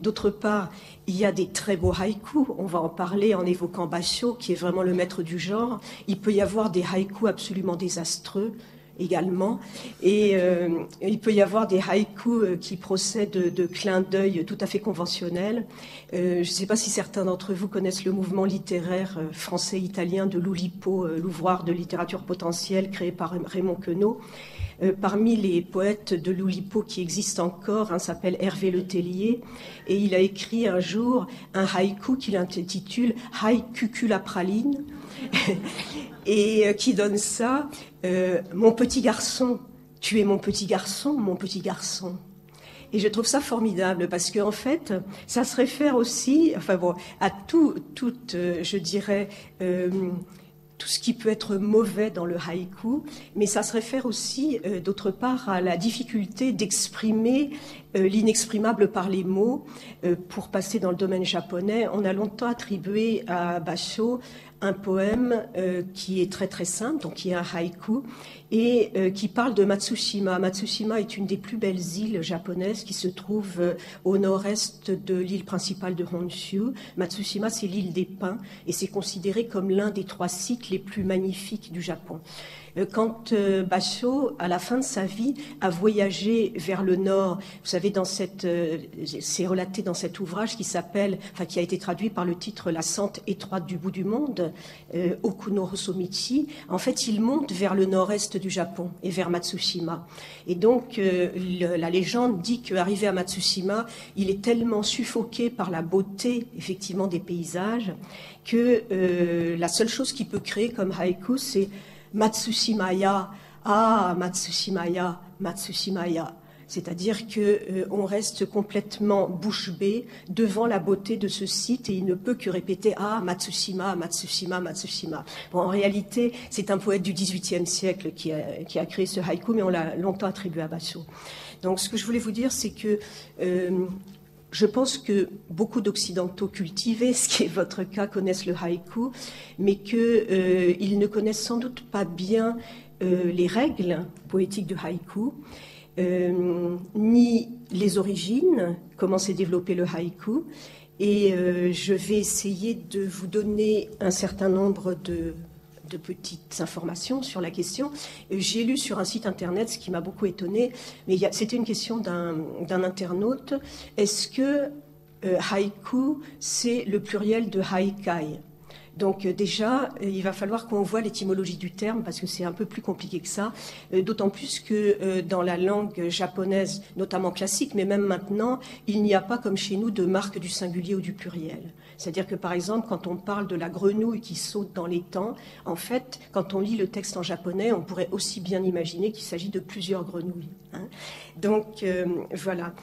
D'autre part, il y a des très beaux haïkus, on va en parler en évoquant Basho, qui est vraiment le maître du genre. Il peut y avoir des haïkus absolument désastreux également, et il peut y avoir des haïkus qui procèdent de clins d'œil tout à fait conventionnels. Je ne sais pas si certains d'entre vous connaissent le mouvement littéraire français-italien de l'Oulipo, l'ouvroir de littérature potentielle créé par Raymond Queneau. Parmi les poètes de l'Oulipo qui existent encore, un s'appelle Hervé Le Tellier, et il a écrit un jour un haïku qu'il intitule « Haïkuku la praline », et qui donne ça mon petit garçon, tu es mon petit garçon, mon petit garçon. Et je trouve ça formidable parce qu'en fait, ça se réfère aussi, enfin bon, à je dirais, tout ce qui peut être mauvais dans le haïku, mais ça se réfère aussi, d'autre part, à la difficulté d'exprimer l'inexprimable par les mots. Pour passer dans le domaine japonais, on a longtemps attribué à Basho un poème qui est très très simple, donc qui est un haïku, et qui parle de Matsushima. Matsushima est une des plus belles îles japonaises qui se trouve au nord-est de l'île principale de Honshu. Matsushima, c'est l'île des pins, et c'est considéré comme l'un des 3 sites les plus magnifiques du Japon. Quand Basho, à la fin de sa vie, a voyagé vers le nord, vous savez, c'est relaté dans cet ouvrage qui a été traduit par le titre La sente étroite du bout du monde, Okuno Hosomichi. En fait, il monte vers le nord-est du Japon et vers Matsushima. Et donc, la légende dit qu'arrivé à Matsushima, il est tellement suffoqué par la beauté, effectivement, des paysages, que la seule chose qu'il peut créer comme haïku, c'est Matsushimaya, ah Matsushimaya, Matsushimaya. C'est-à-dire qu'on reste complètement bouche bée devant la beauté de ce site et il ne peut que répéter ah Matsushima, Matsushima, Matsushima. Bon, en réalité, c'est un poète du XVIIIe siècle qui a créé ce haïku, mais on l'a longtemps attribué à Basho. Donc, ce que je voulais vous dire, c'est que je pense que beaucoup d'Occidentaux cultivés, ce qui est votre cas, connaissent le haïku, mais qu'ils ne connaissent sans doute pas bien les règles poétiques du haïku, ni les origines, comment s'est développé le haïku. Et je vais essayer de vous donner un certain nombre de petites informations sur la question. J'ai lu sur un site internet, ce qui m'a beaucoup étonné, mais c'était une question d'un internaute. Est-ce que haïku, c'est le pluriel de haikai? Donc déjà, il va falloir qu'on voit l'étymologie du terme parce que c'est un peu plus compliqué que ça, d'autant plus que dans la langue japonaise, notamment classique, mais même maintenant, il n'y a pas comme chez nous de marque du singulier ou du pluriel. C'est-à-dire que par exemple, quand on parle de la grenouille qui saute dans l'étang, en fait, quand on lit le texte en japonais, on pourrait aussi bien imaginer qu'il s'agit de plusieurs grenouilles. Hein. Donc voilà.